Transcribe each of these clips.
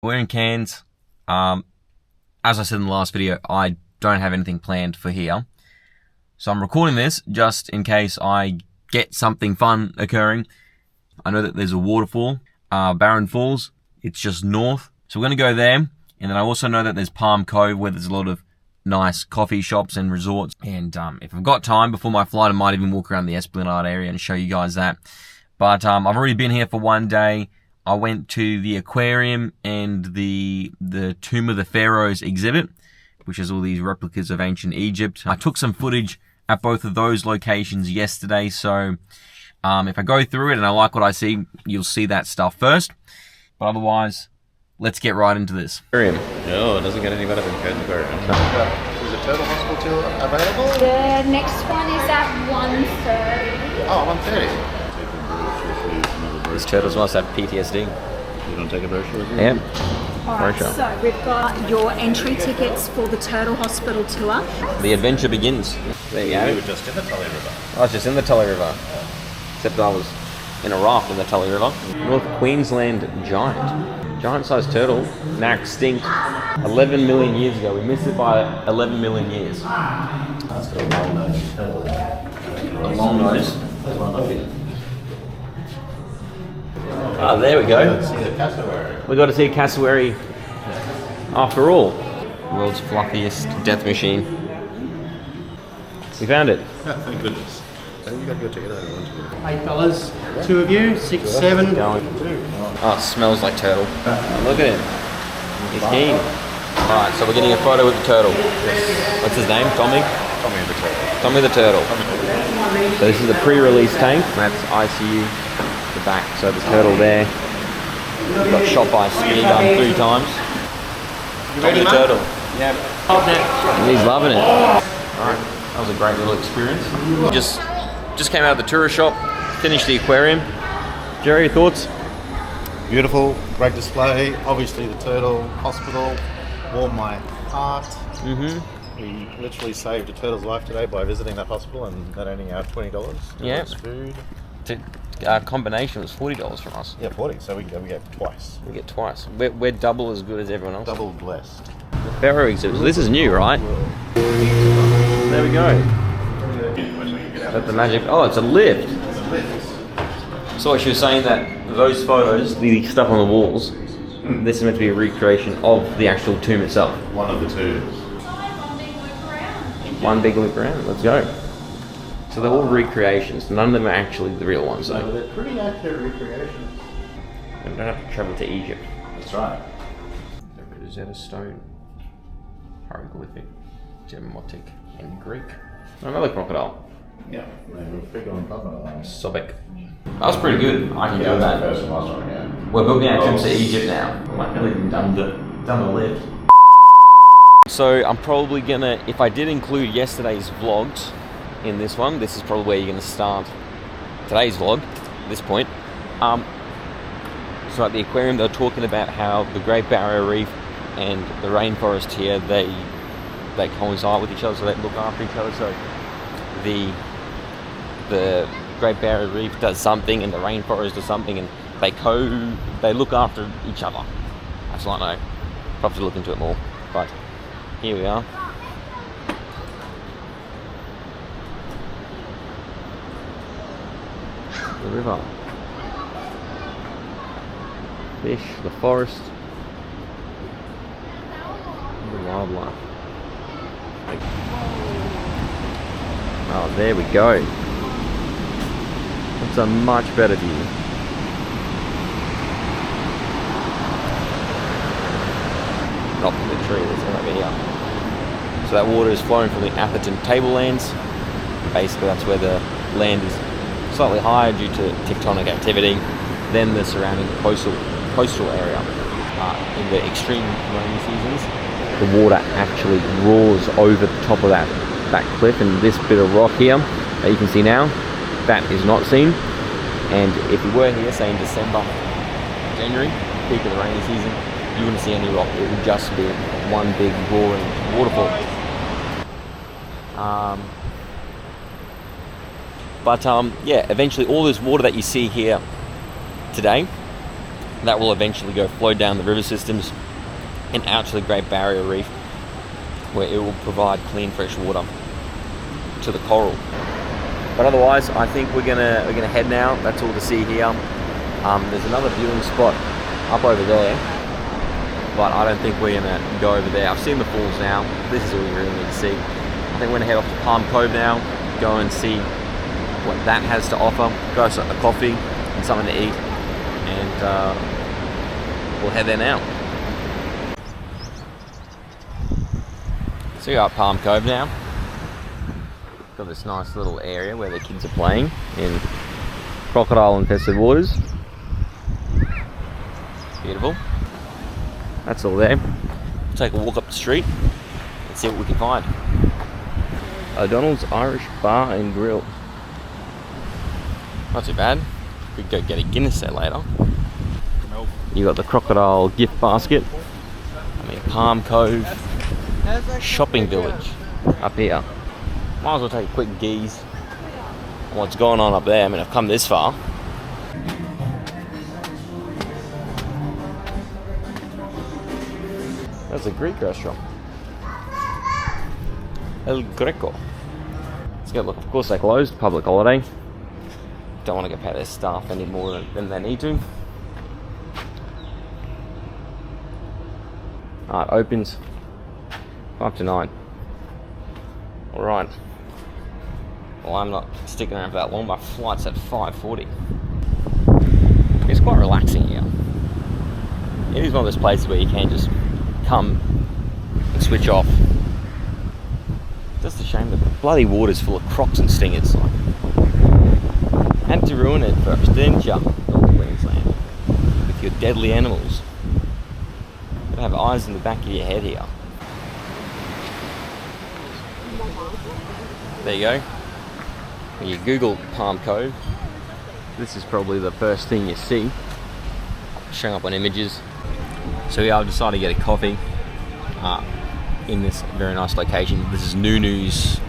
We're in Cairns. As I said in the last video, I don't have anything planned for here. So I'm recording this just in case I get something fun occurring. I know that there's a waterfall, Barron Falls. It's just north. So we're going to go there. And then I also know that there's Palm Cove where there's a lot of nice coffee shops and resorts. And if I've got time before my flight, I might even walk around the Esplanade area and show you guys that. But I've already been here for one day. I went to the aquarium and the Tomb of the Pharaohs exhibit, which has all these replicas of ancient Egypt. I took some footage at both of those locations yesterday, so if I go through it and I like what I see, you'll see that stuff first. But otherwise, let's get right into this. No, it doesn't get any better than Cairns Aquarium. Is the Turtle Hospital tour available? The next one is at 1:30. Oh, 1:30. These turtles must have PTSD. You don't take a brochure with you? Yeah. Alright, so we've got your entry tickets for the Turtle Hospital tour. The adventure begins. There you We go. were just in the Tully River. I was just in the Tully River. Except I was in a raft in the Tully River. North Queensland giant. Giant-sized turtle, now extinct 11 million years ago. We missed it by 11 million years. That's got a long nose. A long nose. There's one up here. Ah, there we go. Let's see the cassowary. We got to see a cassowary after all. World's fluffiest death machine. We found it. Thank goodness. So you got to go check it out. Won't you? Hey fellas, two of you, 6, 7. Going. Oh, it smells like turtle. Oh, look at him. He's keen. Alright, so we're getting a photo with the turtle. What's his name? Tommy? Tommy the Turtle. Tommy the turtle. So this is the pre-release tank. That's ICU. The back. So the turtle there. Got shot by a spear gun 3 times. Tommy the turtle. Yeah. Hold that. He's loving it. Alright, that was a great little experience. Just came out of the tourist shop, finished the aquarium. Jerry, your thoughts? Beautiful, great display. Obviously the Turtle Hospital warmed my heart. We literally saved a turtle's life today by visiting that hospital and that only our $20. Yeah. Food. Our combination was $40 from us. Yeah, 40. So we get twice. We get twice. We're double as good as everyone else. Double blessed. The Pharaoh exhibit. So this is new, right? There we go. That's the magic. Oh, it's a lift. So she was saying that those photos, the stuff on the walls, this is meant to be a recreation of the actual tomb itself. One of the two. One big loop around. Let's go. So they're all recreations. None of them are actually the real ones, So though. they're pretty accurate recreations. We don't have to travel to Egypt. That's right. The Rosetta Stone, hieroglyphic, Demotic, and Greek. Another crocodile. Yeah, they were big on crocodiles. Sobek. That was pretty good. I can do that. First and last one, yeah. We're booking our trips to Egypt now. Might really done the lift. So I'm probably gonna, if I did include yesterday's vlogs in this one, this is probably where you're gonna start today's vlog. At this point, so at the aquarium they were talking about how the Great Barrier Reef and the rainforest here they coincide with each other, so they look after each other. So the Great Barrier Reef does something and the rainforest does something, and they look after each other. That's what I know. I'll have to look into it more. But here we are. The river. Fish, the forest, and the wildlife. Oh, there we go. That's a much better view. Not from the tree, that's over here. So that water is flowing from the Atherton tablelands. Basically, that's where the land is slightly higher due to tectonic activity than the surrounding coastal area. In the extreme rainy seasons, the water actually roars over the top of that cliff, and this bit of rock here that you can see now, that is not seen. And if you were here, say in December, January, peak of the rainy season, you wouldn't see any rock. It would just be one big roaring waterfall. But yeah, eventually all this water that you see here today That will eventually flow down the river systems and out to the Great Barrier Reef, where it will provide clean fresh water to the coral. But otherwise, I think we're gonna head now. That's all to see here. There's another viewing spot up over there, but I don't think we're gonna go over there. I've seen the falls now. This is all we really need to see. I think we're gonna head off to Palm Cove now, go and see what that has to offer, go get a coffee and something to eat, and we'll head there now. So we're at Palm Cove now. Got this nice little area where the kids are playing in crocodile infested waters. Beautiful. That's all there. Take a walk up the street and see what we can find. O'Donnell's Irish Bar and Grill. Not too bad. We could go get a Guinness there later. You got the crocodile gift basket. Palm Cove shopping village up here. Might as well take a quick gaze on what's going on up there. I've come this far. That's a Greek restaurant. El Greco. Let's go look. Of course they're closed, public holiday. Don't want to go pay their staff any more than they need to. It opens 5 to 9. Alright. Well, I'm not sticking around for that long. My flight's at 5:40. It's quite relaxing here. It is one of those places where you can just come and switch off. Just a shame that the bloody water's full of crocs and stingers. Had to ruin it for us, didn't you, North Queensland? With your deadly animals. You gotta have eyes in the back of your head here. There you go. When you Google Palm Cove, this is probably the first thing you see showing up on images. So yeah, I've decided to get a coffee in this very nice location. This is Nunu's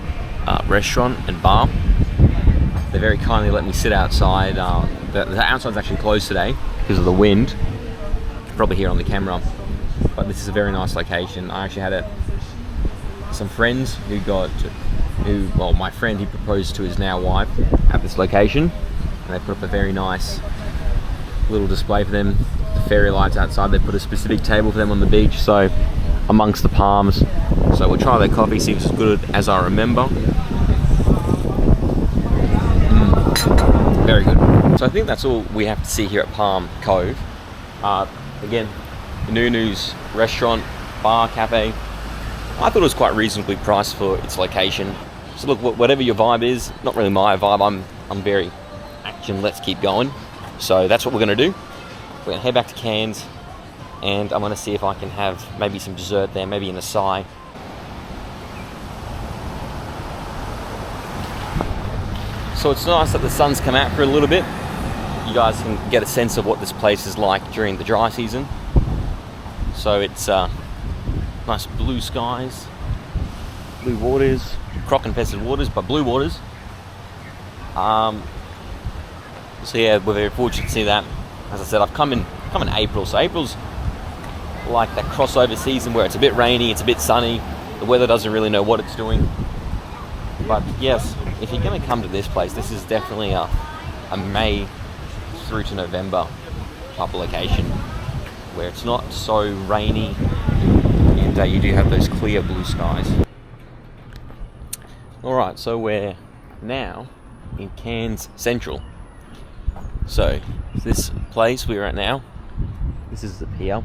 restaurant and bar. They very kindly let me sit outside. The outside's actually closed today because of the wind. You can probably hear on the camera. But this is a very nice location. I actually had some friends my friend, he proposed to his now wife at this location, and they put up a very nice little display for them. The fairy lights outside, they put a specific table for them on the beach, so amongst the palms. So we'll try their coffee, see if it's as good as I remember. Very good. So I think that's all we have to see here at Palm Cove. Again, Nunu's restaurant, bar, cafe. I thought it was quite reasonably priced for its location. So look, whatever your vibe is, not really my vibe. I'm very action, let's keep going. So that's what we're gonna do. We're gonna head back to Cairns, and I'm gonna see if I can have maybe some dessert there, maybe an acai. So it's nice that the sun's come out for a little bit. You guys can get a sense of what this place is like during the dry season. So it's nice blue skies, blue waters, croc-infested waters, but blue waters. So yeah, we're very fortunate to see that. As I said, I've come in April, so April's like that crossover season where it's a bit rainy, it's a bit sunny, the weather doesn't really know what it's doing. But yes, if you're going to come to this place, this is definitely a May through to November type of location where it's not so rainy and you do have those clear blue skies. Alright, so we're now in Cairns Central. So this place we're at now, this is the pier.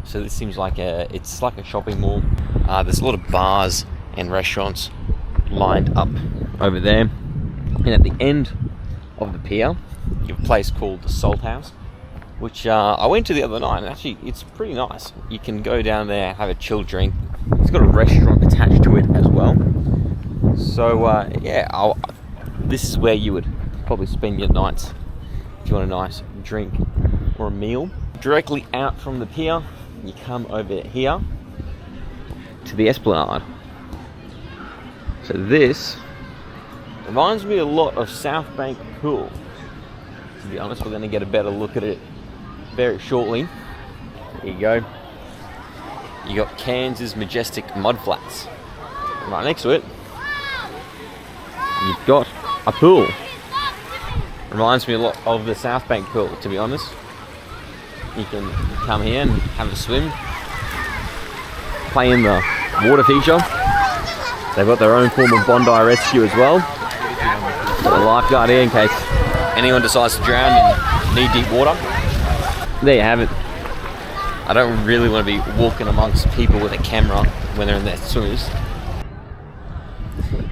So this seems like it's like a shopping mall. There's a lot of bars and restaurants lined up over there. And at the end of the pier, you have a place called the Salt House, which I went to the other night, and actually it's pretty nice. You can go down there, have a chill drink. It's got a restaurant attached to it as well. So yeah, this is where you would probably spend your nights if you want a nice drink or a meal. Directly out from the pier, you come over here to the Esplanade. So this reminds me a lot of South Bank Pool. To be honest, we're going to get a better look at it very shortly. Here you go. You got Cairns' majestic mud flats. Right next to it, you've got a pool. Reminds me a lot of the South Bank pool, to be honest. You can come here and have a swim, play in the water feature. They've got their own form of Bondi rescue as well. Got a lifeguard here in case anyone decides to drown in knee-deep water. There you have it. I don't really want to be walking amongst people with a camera when they're in their swimmers.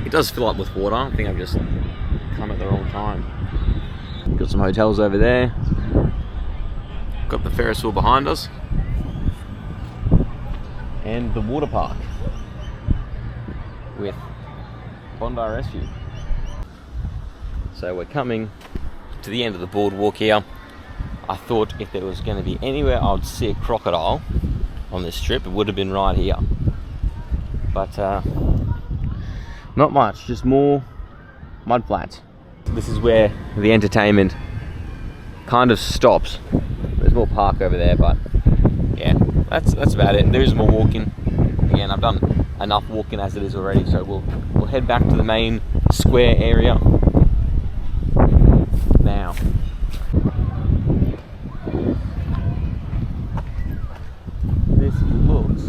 It does fill up with water. I think I've just come at the wrong time. Got some hotels over there. Got the Ferris wheel behind us. And the water park with Bondi Rescue. So we're coming to the end of the boardwalk here. I thought if there was going to be anywhere I would see a crocodile on this trip, it would have been right here. But not much, just more mud flats. This is where the entertainment kind of stops. There's more park over there, but yeah, that's about it. There is more walking. Again, I've done enough walking as it is already, so we'll head back to the main square area now. This looks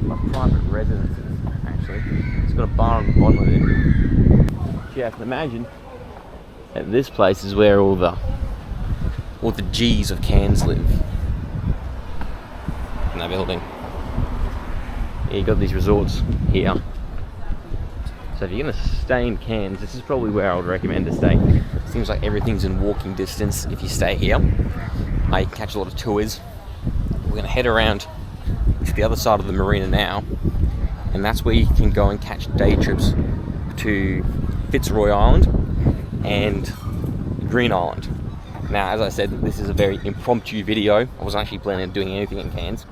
like private residences, actually. It's got a bar on the bottom of it. So you can imagine that this place is where all the G's of Cairns live. In that building. Yeah, you got these resorts here. So if you're gonna stay in Cairns, this is probably where I would recommend to stay. Seems like everything's in walking distance if you stay here. You can catch a lot of tours. We're gonna head around to the other side of the marina now, and that's where you can go and catch day trips to Fitzroy Island and Green Island. Now, as I said, this is a very impromptu video. I wasn't actually planning on doing anything in Cairns.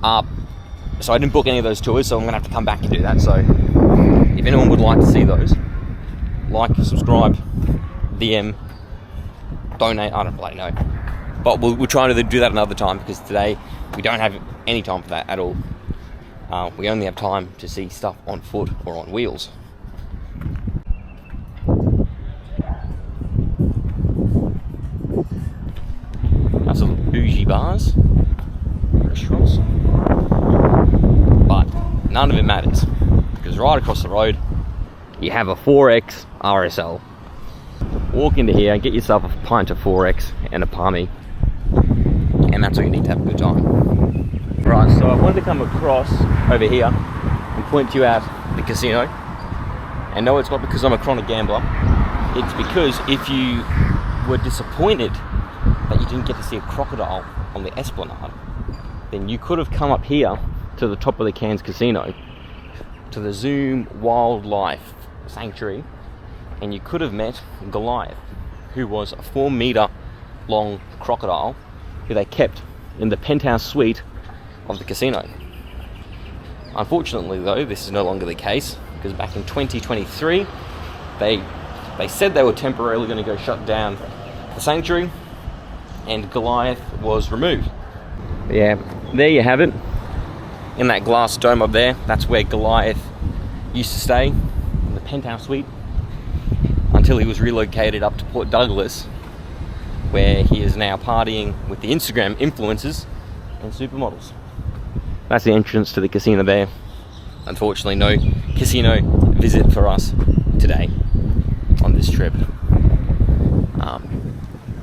So I didn't book any of those tours, so I'm gonna have to come back and do that. So if anyone would like to see those, like, subscribe, DM, donate, I don't really know. But we'll try to do that another time, because today we don't have any time for that at all. We only have time to see stuff on foot or on wheels. That's some bougie bars, restaurants, but none of it matters, because right across the road you have a 4X RSL. Walk into here, get yourself a pint of 4X and a palmy, and that's all you need to have a good time. Right, so I wanted to come across over here and point you out the casino. And no, it's not because I'm a chronic gambler. It's because if you were disappointed that you didn't get to see a crocodile on the Esplanade, then you could have come up here to the top of the Cairns Casino, to the Zoom Wildlife Sanctuary, and you could have met Goliath, who was a 4-meter long crocodile who they kept in the penthouse suite of the casino. Unfortunately though, this is no longer the case, because back in 2023 they said they were temporarily going to go shut down the sanctuary, and Goliath was removed. Yeah, there you have it. In that glass dome up there, that's where Goliath used to stay, in the penthouse suite, until he was relocated up to Port Douglas, where he is now partying with the Instagram influencers and supermodels. That's the entrance to the casino there. Unfortunately, no casino visit for us today on this trip.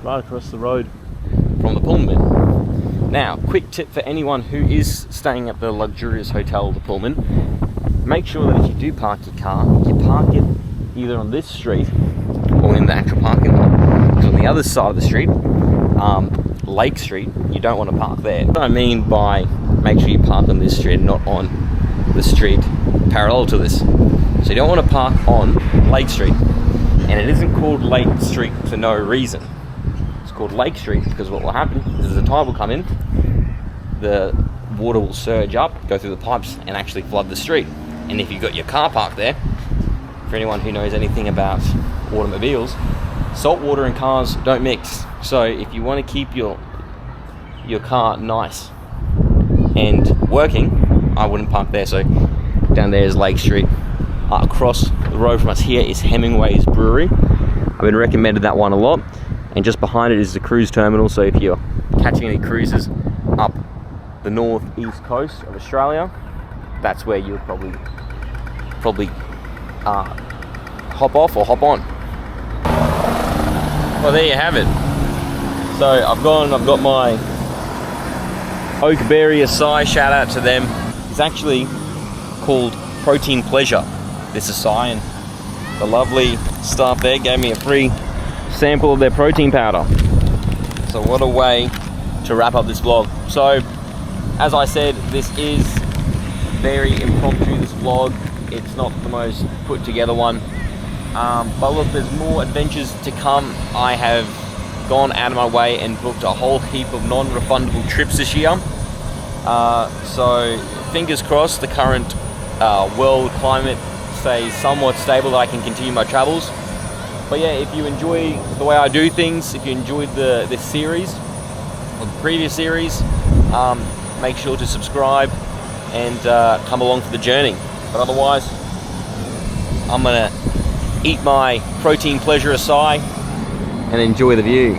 Right across the road from the Pullman. Now, quick tip for anyone who is staying at the luxurious hotel, the Pullman. Make sure that if you do park your car, you park it either on this street or in the actual parking lot. Because on the other side of the street, Lake Street, you don't want to park there. What I mean by make sure you park on this street, not on the street parallel to this. So you don't want to park on Lake Street. And it isn't called Lake Street for no reason. It's called Lake Street because what will happen is the tide will come in, the water will surge up, go through the pipes and actually flood the street. And if you've got your car parked there, for anyone who knows anything about automobiles, salt water and cars don't mix. So if you want to keep your your car nice and working, I wouldn't park there. So down there is Lake Street. Across the road from us here is Hemingway's Brewery. I've been recommended that one a lot. And just behind it is the cruise terminal. So if you're catching any cruises up the northeast coast of Australia, that's where you'll probably hop off or hop on. Well, there you have it. So I've got my Oakberry acai, shout out to them. It's actually called Protein Pleasure, this acai, and the lovely staff there gave me a free sample of their protein powder. So what a way to wrap up this vlog. So as I said, this is very impromptu, this vlog. It's not the most put together one. But look, there's more adventures to come. I have gone out of my way and booked a whole heap of non-refundable trips this year. So fingers crossed the current world climate stays somewhat stable, that I can continue my travels. But yeah, if you enjoy the way I do things, if you enjoyed this series or the previous series, make sure to subscribe and come along for the journey. But otherwise, I'm gonna eat my protein pleasure acai and enjoy the view.